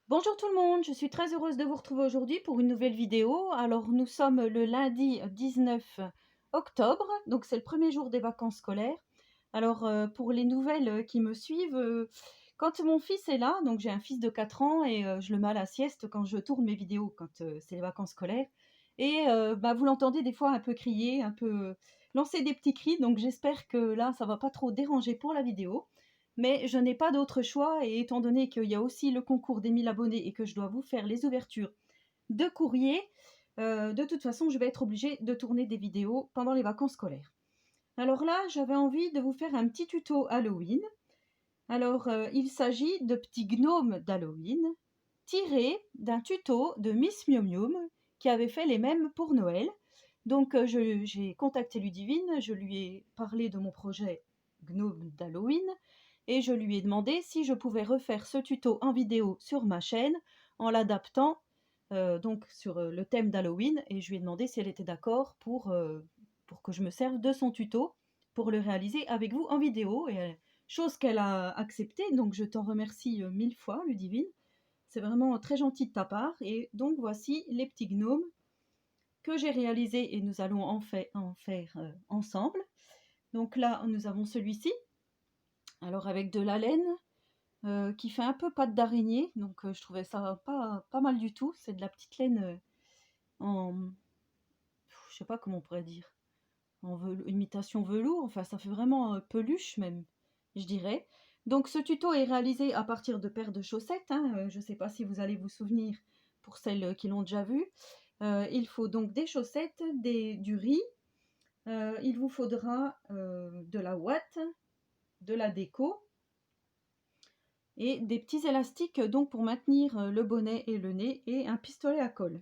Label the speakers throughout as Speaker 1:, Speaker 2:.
Speaker 1: Bonjour tout le monde, je suis très heureuse de vous retrouver aujourd'hui pour une nouvelle vidéo. Alors nous sommes le lundi 19 octobre, donc c'est le premier jour des vacances scolaires. Alors pour les nouvelles qui me suivent, quand mon fils est là, donc j'ai un fils de 4 ans et je le mets à la sieste quand je tourne mes vidéos, quand c'est les vacances scolaires. Et vous l'entendez des fois un peu crier, un peu lancer des petits cris, donc j'espère que là ça va pas trop déranger pour la vidéo. Mais je n'ai pas d'autre choix et étant donné qu'il y a aussi le concours des 1000 abonnés et que je dois vous faire les ouvertures de courrier, de toute façon, je vais être obligée de tourner des vidéos pendant les vacances scolaires. Alors là, j'avais envie de vous faire un petit tuto Halloween. Alors, il s'agit de petits gnomes d'Halloween tirés d'un tuto de Miss Mium Mium qui avait fait les mêmes pour Noël. Donc, j'ai contacté Ludivine, je lui ai parlé de mon projet Gnome d'Halloween et je lui ai demandé si je pouvais refaire ce tuto en vidéo sur ma chaîne en l'adaptant donc sur le thème d'Halloween, et je lui ai demandé si elle était d'accord pour que je me serve de son tuto pour le réaliser avec vous en vidéo, et chose qu'elle a acceptée, donc je t'en remercie 1000 fois Ludivine, c'est vraiment très gentil de ta part. Et donc voici les petits gnomes que j'ai réalisés et nous allons en faire ensemble. Donc là nous avons celui-ci, alors avec de la laine, qui fait un peu patte d'araignée, donc je trouvais ça pas mal du tout. C'est de la petite laine en, je sais pas comment on pourrait dire, en imitation velours, enfin ça fait vraiment peluche même, je dirais. Donc ce tuto est réalisé à partir de paires de chaussettes, hein, je ne sais pas si vous allez vous souvenir pour celles qui l'ont déjà vu. Il faut donc des chaussettes, du riz, il vous faudra de la ouate, de la déco, et des petits élastiques donc pour maintenir le bonnet et le nez, et un pistolet à colle.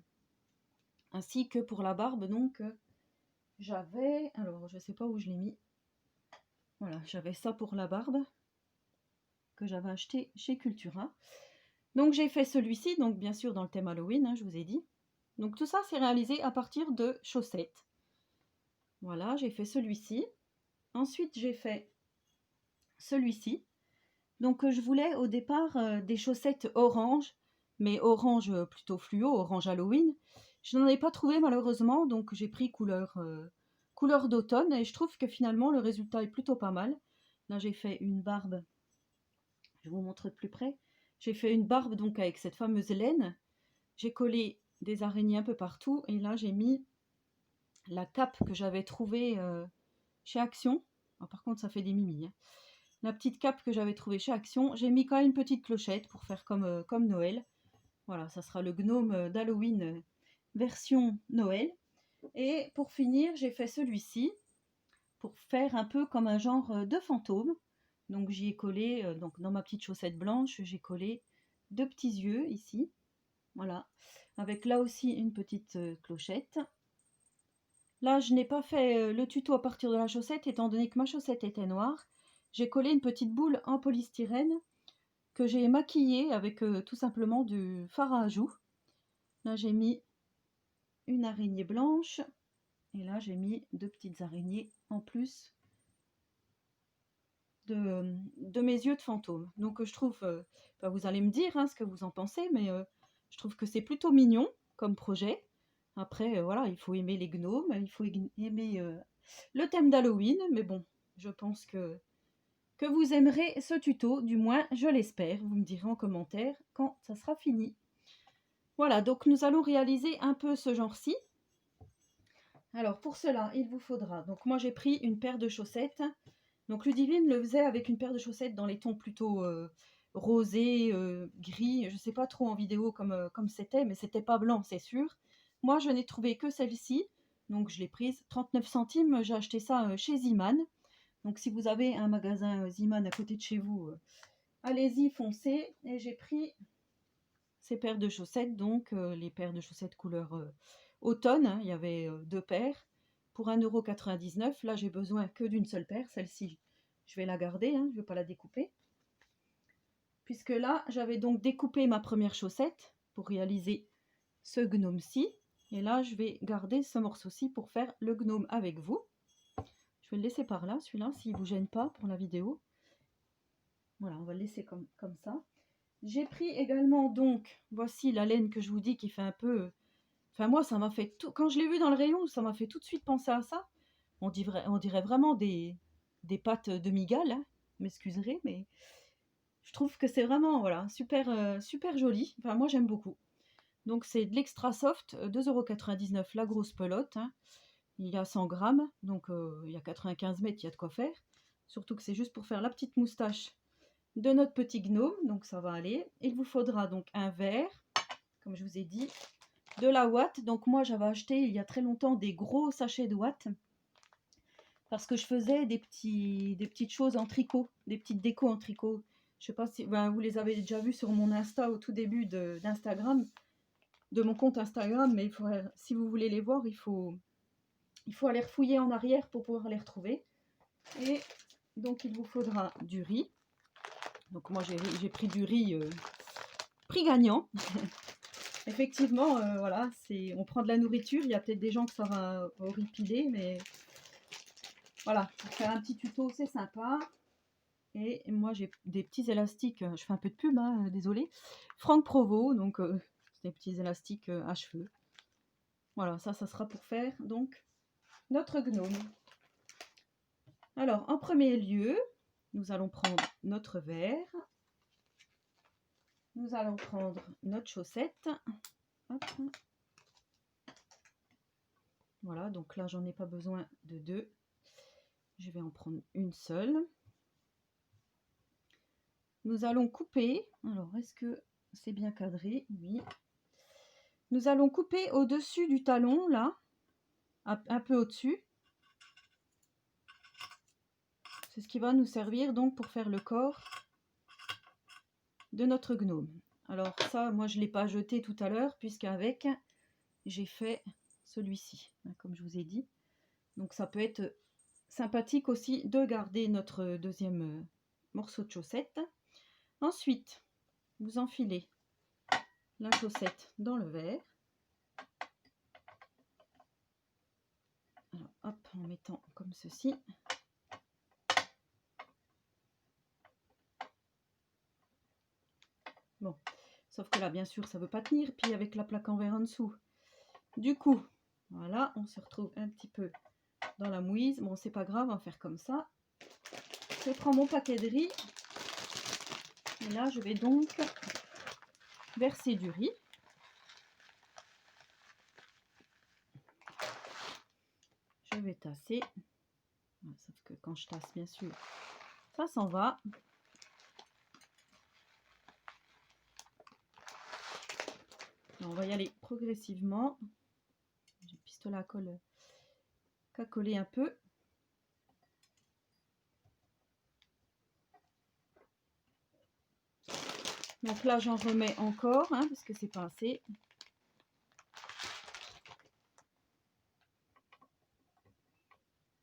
Speaker 1: Ainsi que pour la barbe, donc j'avais, alors je sais pas où je l'ai mis, voilà, j'avais ça pour la barbe que j'avais acheté chez Cultura. Donc j'ai fait celui-ci, donc bien sûr dans le thème Halloween, hein, je vous ai dit. Donc tout ça c'est réalisé à partir de chaussettes. Voilà, j'ai fait celui-ci. Ensuite j'ai fait celui-ci. Donc je voulais au départ des chaussettes orange, mais orange plutôt fluo, orange Halloween. Je n'en ai pas trouvé malheureusement, donc j'ai pris couleur d'automne, et je trouve que finalement le résultat est plutôt pas mal. Là j'ai fait une barbe, je vous montre de plus près. J'ai fait une barbe donc avec cette fameuse laine. J'ai collé des araignées un peu partout, et là j'ai mis la cape que j'avais trouvée chez Action. Ah, par contre ça fait des mimis, hein. La petite cape que j'avais trouvée chez Action, j'ai mis quand même une petite clochette pour faire comme Noël. Voilà, ça sera le gnome d'Halloween version Noël. Et pour finir, j'ai fait celui-ci pour faire un peu comme un genre de fantôme. Donc j'y ai collé, donc dans ma petite chaussette blanche, j'ai collé deux petits yeux ici. Voilà, avec là aussi une petite clochette. Là, je n'ai pas fait le tuto à partir de la chaussette, étant donné que ma chaussette était noire. J'ai collé une petite boule en polystyrène que j'ai maquillée avec tout simplement du fard à joues. Là, j'ai mis une araignée blanche, et là, j'ai mis deux petites araignées en plus de mes yeux de fantôme. Donc, je trouve, vous allez me dire hein, ce que vous en pensez, mais je trouve que c'est plutôt mignon comme projet. Après, voilà, il faut aimer les gnomes, il faut aimer le thème d'Halloween, mais bon, je pense que vous aimerez ce tuto, du moins je l'espère. Vous me direz en commentaire quand ça sera fini. Voilà, donc nous allons réaliser un peu ce genre-ci. Alors pour cela, il vous faudra, donc moi j'ai pris une paire de chaussettes. Donc Ludivine le faisait avec une paire de chaussettes dans les tons plutôt rosés, gris, je ne sais pas trop en vidéo comme c'était, mais c'était pas blanc c'est sûr. Moi je n'ai trouvé que celle-ci, donc je l'ai prise 39 centimes, j'ai acheté ça chez Ziman. Donc si vous avez un magasin Ziman à côté de chez vous, allez-y, foncez. Et j'ai pris ces paires de chaussettes, donc les paires de chaussettes couleur automne, hein, il y avait deux paires pour 1,99 €. Là j'ai besoin que d'une seule paire, celle-ci je vais la garder, hein, je ne vais pas la découper. Puisque là j'avais donc découpé ma première chaussette pour réaliser ce gnome-ci. Et là je vais garder ce morceau-ci pour faire le gnome avec vous. Je vais le laisser par là, celui-là, s'il ne vous gêne pas pour la vidéo. Voilà, on va le laisser comme ça. J'ai pris également donc, voici la laine que je vous dis qui fait un peu... Enfin moi ça m'a fait tout... Quand je l'ai vu dans le rayon, ça m'a fait tout de suite penser à ça. On dirait vraiment des pâtes de Migale, hein. M'excuserez, mais je trouve que c'est vraiment voilà, super, super joli. Enfin moi j'aime beaucoup. Donc c'est de l'extra soft, 2,99 € la grosse pelote, hein. Il y a 100 grammes, donc il y a 95 mètres, il y a de quoi faire. Surtout que c'est juste pour faire la petite moustache de notre petit gnome, donc ça va aller. Il vous faudra donc un verre, comme je vous ai dit, de la ouate. Donc moi j'avais acheté il y a très longtemps des gros sachets de ouate parce que je faisais des petites choses en tricot, des petites décos en tricot. Je sais pas si vous les avez déjà vus sur mon Insta au tout début d'Instagram, de mon compte Instagram, mais si vous voulez les voir, il faut aller refouiller en arrière pour pouvoir les retrouver. Et donc il vous faudra du riz. Donc moi j'ai pris du riz prix gagnant. Effectivement, voilà, on prend de la nourriture. Il y a peut-être des gens que ça va horripiler, mais voilà, pour faire un petit tuto, c'est sympa. Et moi j'ai des petits élastiques, je fais un peu de pub, hein, désolé. Franck Provo, donc c'est des petits élastiques à cheveux. Voilà, ça sera pour faire donc notre gnome. Alors en premier lieu, nous allons prendre notre verre. Nous allons prendre notre chaussette. Hop. Voilà, donc là, j'en ai pas besoin de deux. Je vais en prendre une seule. Nous allons couper. Alors, est-ce que c'est bien cadré? Oui. Nous allons couper au-dessus du talon, là, un peu au-dessus. C'est ce qui va nous servir donc pour faire le corps de notre gnome. Alors ça, moi, je ne l'ai pas jeté tout à l'heure, puisqu'avec, j'ai fait celui-ci, comme je vous ai dit. Donc ça peut être sympathique aussi de garder notre deuxième morceau de chaussette. Ensuite, vous enfilez la chaussette dans le verre. Alors, hop, en mettant comme ceci. Bon, sauf que là, bien sûr, ça ne veut pas tenir. Puis avec la plaque en verre en dessous. Du coup, voilà, on se retrouve un petit peu dans la mouise. Bon, c'est pas grave, on va faire comme ça. Je prends mon paquet de riz. Et là, je vais donc verser du riz. Je vais tasser. Sauf que quand je tasse, bien sûr, ça s'en va. Alors, on va y aller progressivement. J'ai le pistolet à colle qu'à coller un peu. Donc là, j'en remets encore, hein, parce que c'est pas assez.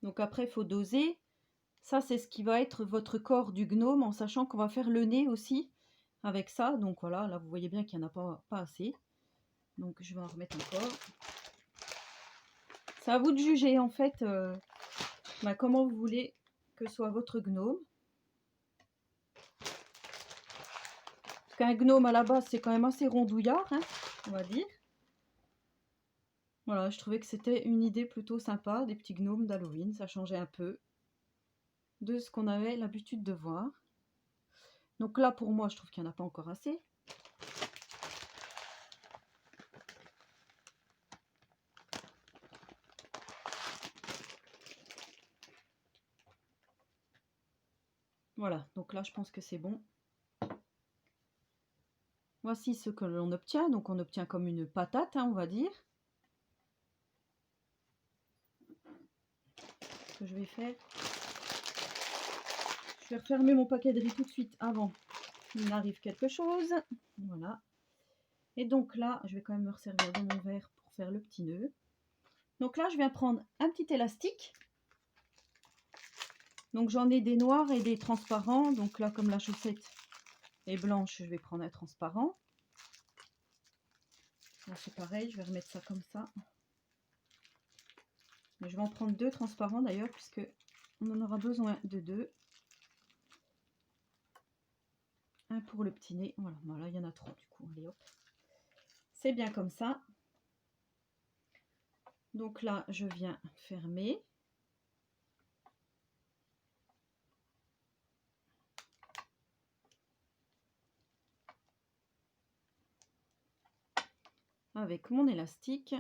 Speaker 1: Donc après, il faut doser. Ça, c'est ce qui va être votre corps du gnome, en sachant qu'on va faire le nez aussi avec ça. Donc voilà, là, vous voyez bien qu'il n'y en a pas assez. Donc je vais en remettre encore. C'est à vous de juger, en fait, comment vous voulez que soit votre gnome. Parce qu'un gnome, à la base, c'est quand même assez rondouillard, hein, on va dire. Voilà, je trouvais que c'était une idée plutôt sympa, des petits gnomes d'Halloween. Ça changeait un peu de ce qu'on avait l'habitude de voir. Donc là, pour moi, je trouve qu'il n'y en a pas encore assez. Voilà, donc là, je pense que c'est bon. Voici ce que l'on obtient. Donc on obtient comme une patate, hein, on va dire. Ce que je vais faire, je vais refermer mon paquet de riz tout de suite avant qu'il n'arrive quelque chose. Voilà. Et donc là, je vais quand même me resservir de mon verre pour faire le petit nœud. Donc là, je viens prendre un petit élastique. Donc j'en ai des noirs et des transparents. Donc là, comme la chaussette est blanche, je vais prendre un transparent. Là, c'est pareil, je vais remettre ça comme ça. Mais je vais en prendre deux transparents d'ailleurs, puisque on en aura besoin de deux. un pour le petit nez. Voilà, voilà, il y en a trop du coup. Allez hop. C'est bien comme ça. Donc là, je viens fermer. Avec mon élastique.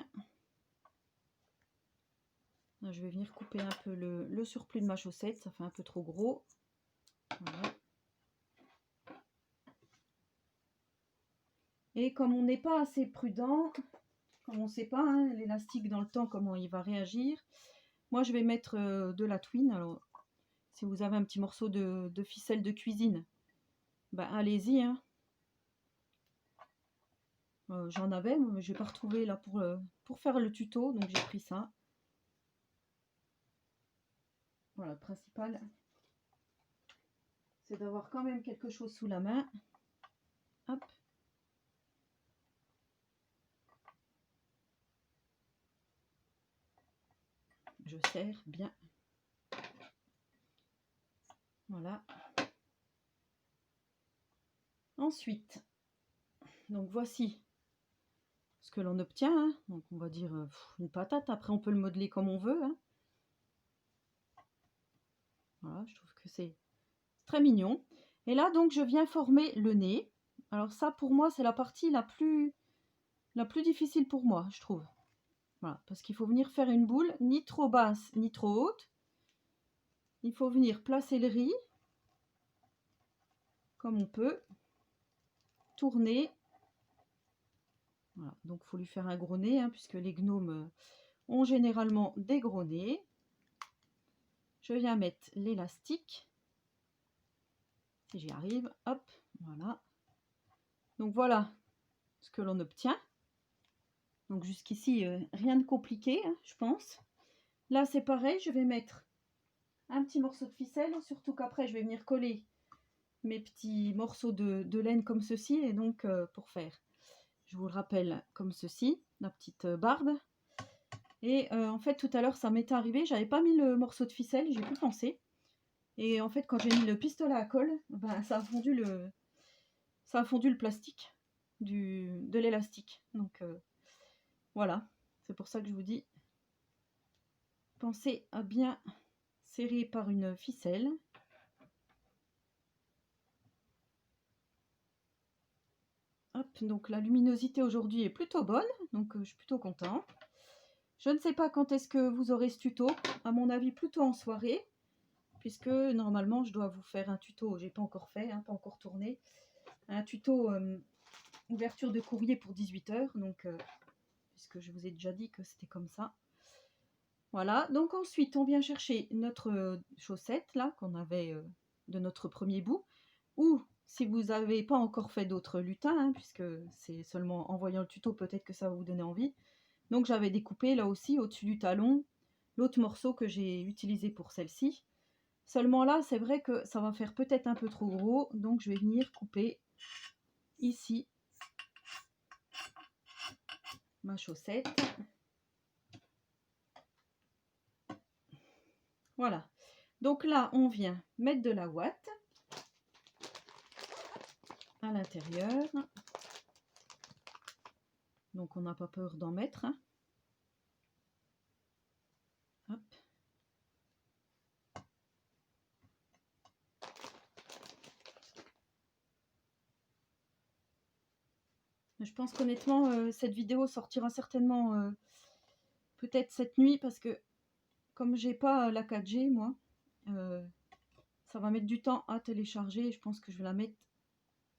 Speaker 1: Là, je vais venir couper un peu le surplus de ma chaussette. Ça fait un peu trop gros. Voilà. Et comme on n'est pas assez prudent, comme on ne sait pas hein, l'élastique dans le temps, comment il va réagir, moi je vais mettre de la twine. Alors, si vous avez un petit morceau de ficelle de cuisine, ben, allez-y. Hein. J'en avais, mais je n'ai pas retrouvé là pour faire le tuto, donc j'ai pris ça. Voilà, le principal, c'est d'avoir quand même quelque chose sous la main. Hop. Je serre bien. Voilà. Ensuite, donc voici ce que l'on obtient. Hein. Donc on va dire une patate. Après on peut le modeler comme on veut. Hein. Voilà, je trouve que c'est très mignon. Et là donc je viens former le nez. Alors ça pour moi c'est la partie la plus difficile pour moi, je trouve. Voilà, parce qu'il faut venir faire une boule ni trop basse ni trop haute. Il faut venir placer le riz comme on peut, tourner. Voilà, donc il faut lui faire un gros nez, hein, puisque les gnomes ont généralement des gros nez. Je viens mettre l'élastique. Si j'y arrive, hop, voilà. Donc voilà ce que l'on obtient. Donc jusqu'ici, rien de compliqué, hein, je pense. Là, c'est pareil, je vais mettre un petit morceau de ficelle, surtout qu'après, je vais venir coller mes petits morceaux de laine comme ceci. Et donc, pour faire, je vous le rappelle, comme ceci, la petite barbe. Et en fait, tout à l'heure, ça m'était arrivé, j'avais pas mis le morceau de ficelle, j'ai pu penser. Et en fait, quand j'ai mis le pistolet à colle, ben, ça a fondu le plastique de l'élastique. Donc voilà, c'est pour ça que je vous dis, pensez à bien serrer par une ficelle. Hop, donc la luminosité aujourd'hui est plutôt bonne, donc je suis plutôt content. Je ne sais pas quand est-ce que vous aurez ce tuto, à mon avis plutôt en soirée, puisque normalement je dois vous faire un tuto, j'ai pas encore fait, hein, pas encore tourné, un tuto ouverture de courrier pour 18 h, donc puisque je vous ai déjà dit que c'était comme ça. Voilà, donc ensuite on vient chercher notre chaussette là qu'on avait de notre premier bout, ou si vous n'avez pas encore fait d'autres lutins, hein, puisque c'est seulement en voyant le tuto peut-être que ça va vous donner envie. Donc j'avais découpé là aussi au-dessus du talon l'autre morceau que j'ai utilisé pour celle-ci. Seulement là c'est vrai que ça va faire peut-être un peu trop gros, donc je vais venir couper ici ma chaussette. Voilà, donc là on vient mettre de la ouate à l'intérieur, donc on n'a pas peur d'en mettre. Hein. Hop. Je pense qu'honnêtement cette vidéo sortira certainement peut-être cette nuit, parce que comme j'ai pas la 4G moi, ça va mettre du temps à télécharger, et je pense que je vais la mettre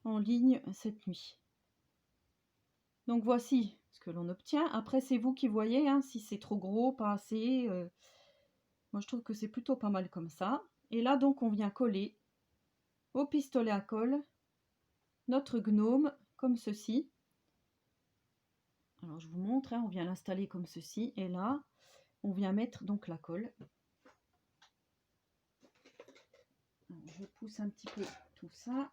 Speaker 1: en ligne cette nuit. Donc voici ce que l'on obtient. Après c'est vous qui voyez hein, si c'est trop gros, pas assez. Moi je trouve que c'est plutôt pas mal comme ça. Et là donc on vient coller au pistolet à colle notre gnome comme ceci. Alors je vous montre, hein, on vient l'installer comme ceci, et là on vient mettre donc la colle. Alors, je pousse un petit peu tout ça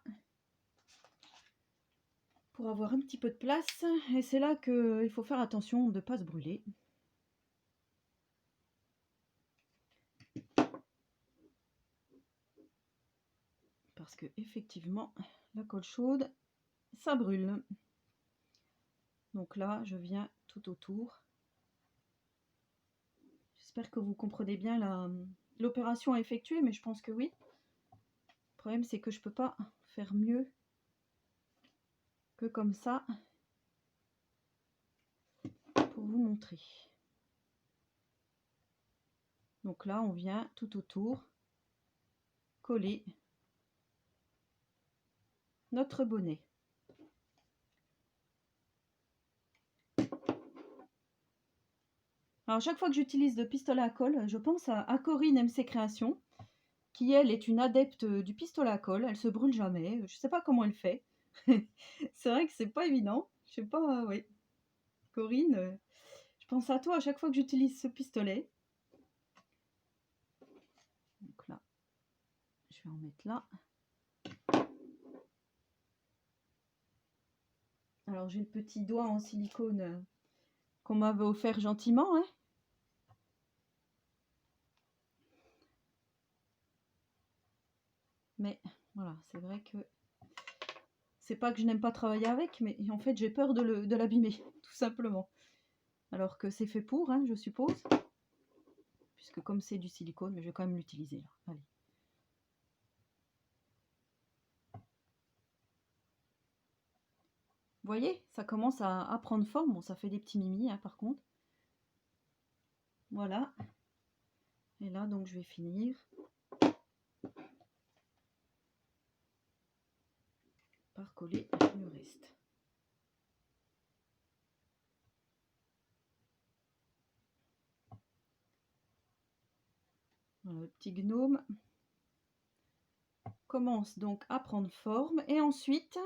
Speaker 1: pour avoir un petit peu de place, et c'est là qu'il faut faire attention de ne pas se brûler. parce que effectivement la colle chaude ça brûle. Donc là je viens tout autour. J'espère que vous comprenez bien l'opération à effectuer, mais je pense que oui. Le problème c'est que je peux pas faire mieux que comme ça pour vous montrer. Donc là on vient tout autour coller notre bonnet. Alors chaque fois que j'utilise le pistolet à colle, je pense à Corinne MC Création, qui elle est une adepte du pistolet à colle. Elle se brûle jamais. Je sais pas comment elle fait. C'est vrai que c'est pas évident. Je sais pas, oui. Corinne, je pense à toi à chaque fois que j'utilise ce pistolet. Donc là, je vais en mettre là. Alors j'ai le petit doigt en silicone qu'on m'avait offert gentiment, hein. Mais voilà, c'est vrai que c'est pas que je n'aime pas travailler avec, mais en fait j'ai peur de l'abîmer, tout simplement. Alors que c'est fait pour, hein, je suppose. Puisque comme c'est du silicone, mais je vais quand même l'utiliser là. Allez. Vous voyez, ça commence à prendre forme. Bon, ça fait des petits mimis, hein, par contre. Voilà. Et là, donc, je vais finir par coller le reste. Voilà, le petit gnome commence donc à prendre forme. Et ensuite,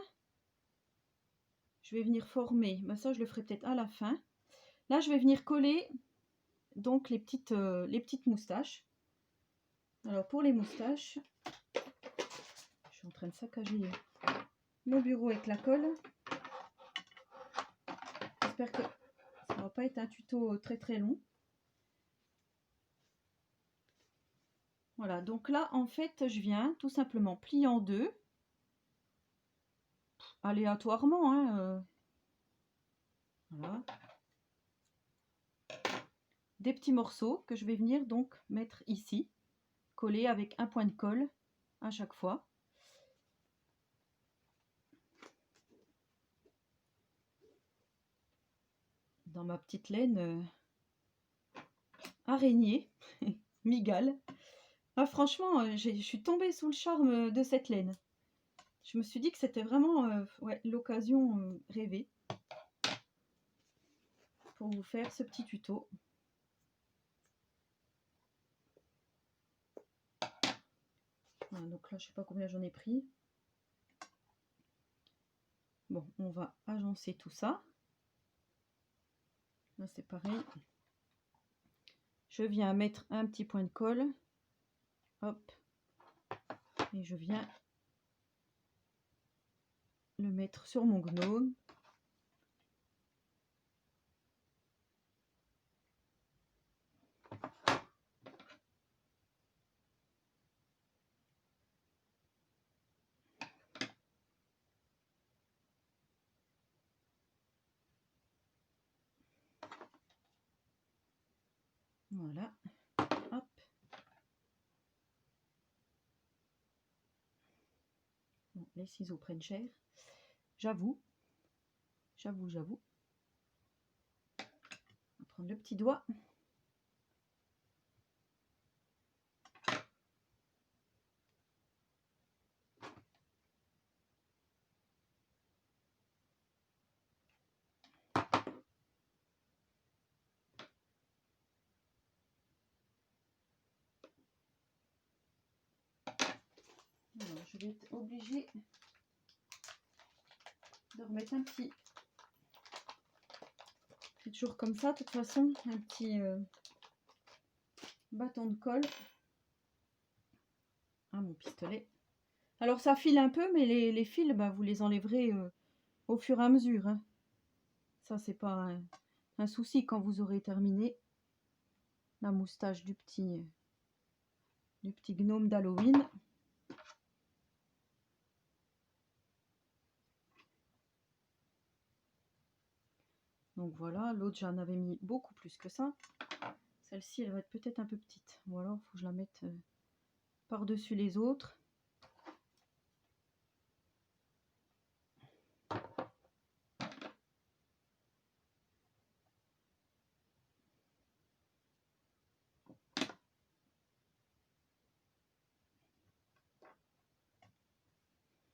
Speaker 1: je vais venir former. Ben, ça, je le ferai peut-être à la fin. Là, je vais venir coller donc les petites moustaches. Alors, pour les moustaches, je suis en train de saccager mon bureau avec la colle. J'espère que ça va pas être un tuto très très long. Voilà, donc là en fait je viens tout simplement plier en deux, aléatoirement, hein, voilà, des petits morceaux que je vais venir donc mettre ici, coller avec un point de colle à chaque fois. Dans ma petite laine araignée, migale. Ah, franchement, je suis tombée sous le charme de cette laine. Je me suis dit que c'était vraiment ouais, l'occasion rêvée pour vous faire ce petit tuto. Voilà, donc là, je sais pas combien j'en ai pris. Bon, on va agencer tout ça. Là, c'est pareil. Je viens mettre un petit point de colle. Hop. Et je viens le mettre sur mon gnome. Voilà. Hop. Bon, les ciseaux prennent cher. J'avoue. J'avoue. On va prendre le petit doigt. Alors, je vais être obligée de remettre un petit... C'est toujours comme ça, de toute façon, un petit bâton de colle à mon pistolet. Alors ça file un peu, mais les fils, bah, vous les enlèverez au fur et à mesure, hein. Ça, c'est pas un souci quand vous aurez terminé la moustache du petit gnome d'Halloween. Donc voilà, l'autre j'en avais mis beaucoup plus que ça. Celle-ci elle va être peut-être un peu petite. Ou alors il faut que je la mette par-dessus les autres.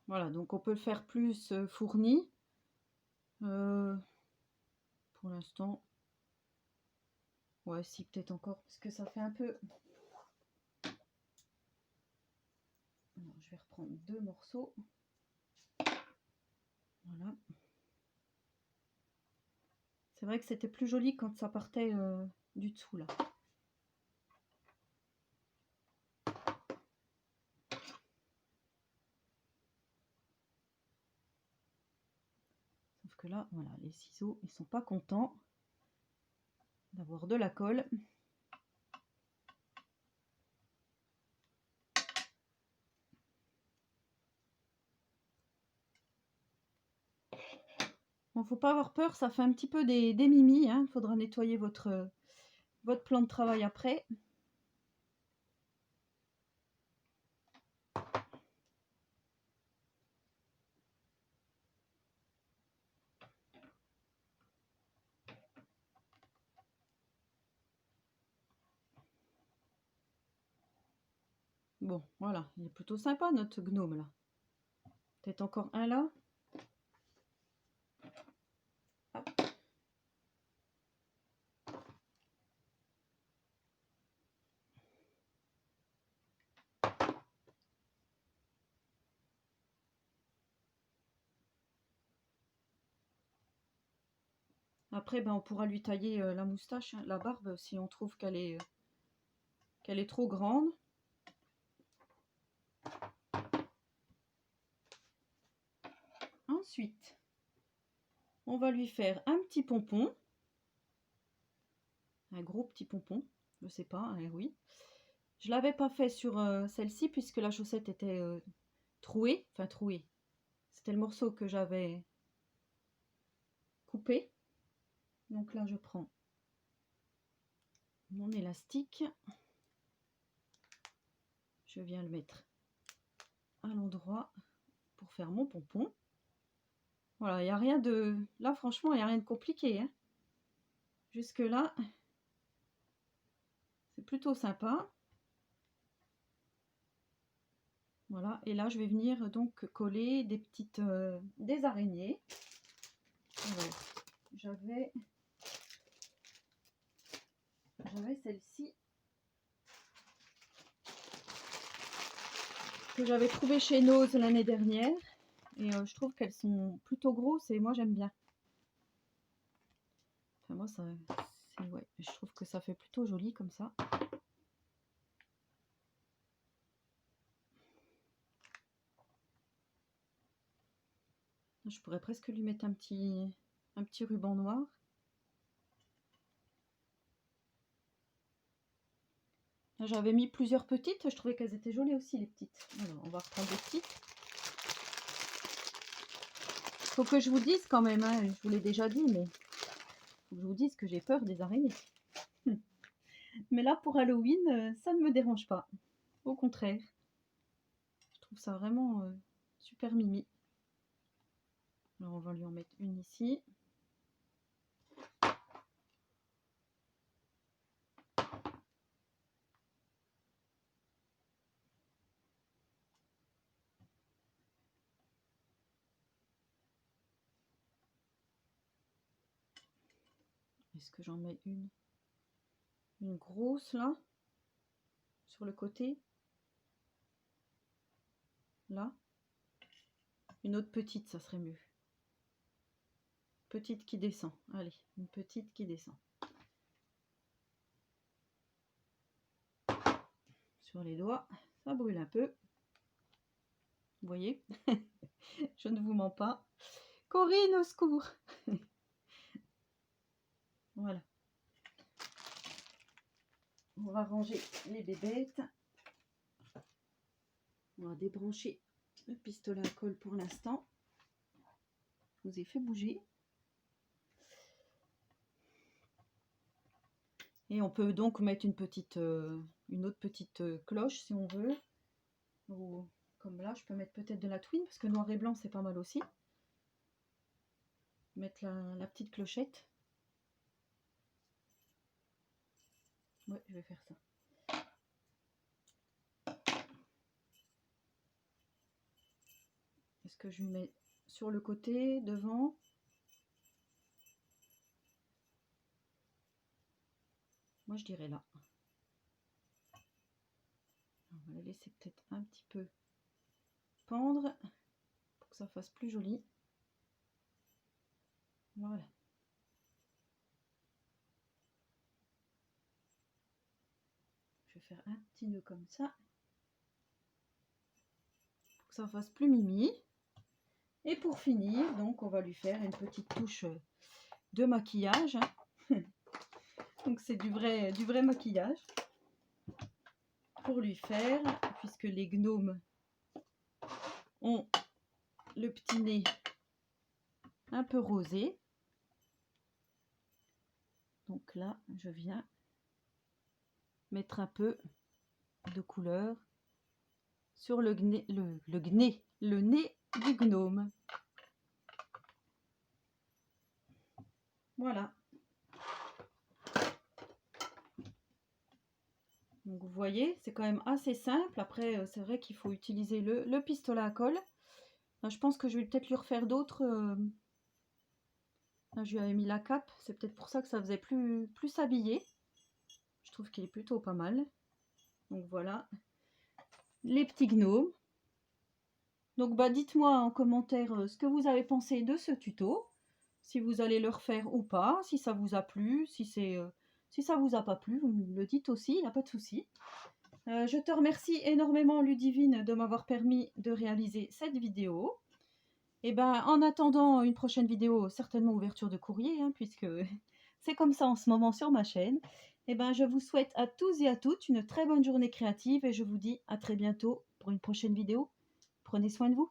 Speaker 1: Voilà, donc on peut le faire plus fourni. Pour l'instant, ouais, si, peut-être encore, parce que ça fait un peu... Alors, je vais reprendre 2 morceaux. Voilà. C'est vrai que c'était plus joli quand ça partait du dessous, là. Sauf que là, voilà, les ciseaux, ils sont pas contents d'avoir de la colle. Bon, faut pas avoir peur, ça fait un petit peu des mimis, hein. Il faudra nettoyer votre plan de travail après. Bon, voilà, il est plutôt sympa notre gnome là. Peut-être encore un là. Hop. Après, ben, on pourra lui tailler la moustache, hein, la barbe, si on trouve qu'elle est trop grande. Ensuite, on va lui faire un petit pompon. Un gros petit pompon, je sais pas, hein, oui. Je l'avais pas fait sur celle-ci puisque la chaussette était trouée, enfin trouée. C'était le morceau que j'avais coupé. Donc là, je prends mon élastique. Je viens le mettre à l'endroit pour faire mon pompon. Voilà, il n'y a rien de... Là, franchement, il n'y a rien de compliqué, hein. Jusque là, c'est plutôt sympa. Voilà, et là, je vais venir donc coller des petites... des araignées. Alors, j'avais celle-ci que j'avais trouvée chez Nose l'année dernière. Et je trouve qu'elles sont plutôt grosses et moi, j'aime bien. Enfin, moi, ça... Ouais, je trouve que ça fait plutôt joli comme ça. Je pourrais presque lui mettre un petit ruban noir. J'avais mis plusieurs petites, je trouvais qu'elles étaient jolies aussi les petites. Alors, on va reprendre des petites. Faut que je vous dise quand même, hein, je vous l'ai déjà dit, mais faut que je vous dise que j'ai peur des araignées. Mais là, pour Halloween, ça ne me dérange pas. Au contraire. Je trouve ça vraiment super mimi. Alors, on va lui en mettre une ici. Est-ce que j'en mets une grosse là, sur le côté? Là. Une autre petite, ça serait mieux. Petite qui descend. Allez, une petite qui descend. Sur les doigts, ça brûle un peu. Vous voyez? Je ne vous mens pas. Corinne, au secours! Voilà. On va ranger les bébêtes. On va débrancher le pistolet à colle pour l'instant. Je vous ai fait bouger. Et on peut donc mettre une autre petite cloche si on veut. Ou comme là, je peux mettre peut-être de la twine, parce que noir et blanc c'est pas mal aussi. Mettre la petite clochette. Ouais, je vais faire ça. Est-ce que je lui mets sur le côté, devant? Moi je dirais là. On va la laisser peut-être un petit peu pendre pour que ça fasse plus joli. Voilà. Je vais faire un petit nœud comme ça pour que ça fasse plus mimi. Et pour finir, donc on va lui faire une petite touche de maquillage. Donc c'est du vrai maquillage pour lui faire, puisque les gnomes ont le petit nez un peu rosé. Donc là, je viens mettre un peu de couleur sur le nez du gnome. Voilà. Donc vous voyez, c'est quand même assez simple. Après, c'est vrai qu'il faut utiliser le pistolet à colle. Là, je pense que je vais peut-être lui refaire d'autres. Là, je lui avais mis la cape. C'est peut-être pour ça que ça faisait plus habillé. Je trouve qu'il est plutôt pas mal. Donc voilà, les petits gnomes. Donc bah dites-moi en commentaire ce que vous avez pensé de ce tuto. Si vous allez le refaire ou pas, si ça vous a plu, si ça vous a pas plu, vous me le dites aussi, il n'y a pas de souci. Je te remercie énormément Ludivine de m'avoir permis de réaliser cette vidéo. Et ben en attendant une prochaine vidéo, certainement ouverture de courrier, hein, puisque c'est comme ça en ce moment sur ma chaîne. Et ben je vous souhaite à tous et à toutes une très bonne journée créative et je vous dis à très bientôt pour une prochaine vidéo. Prenez soin de vous.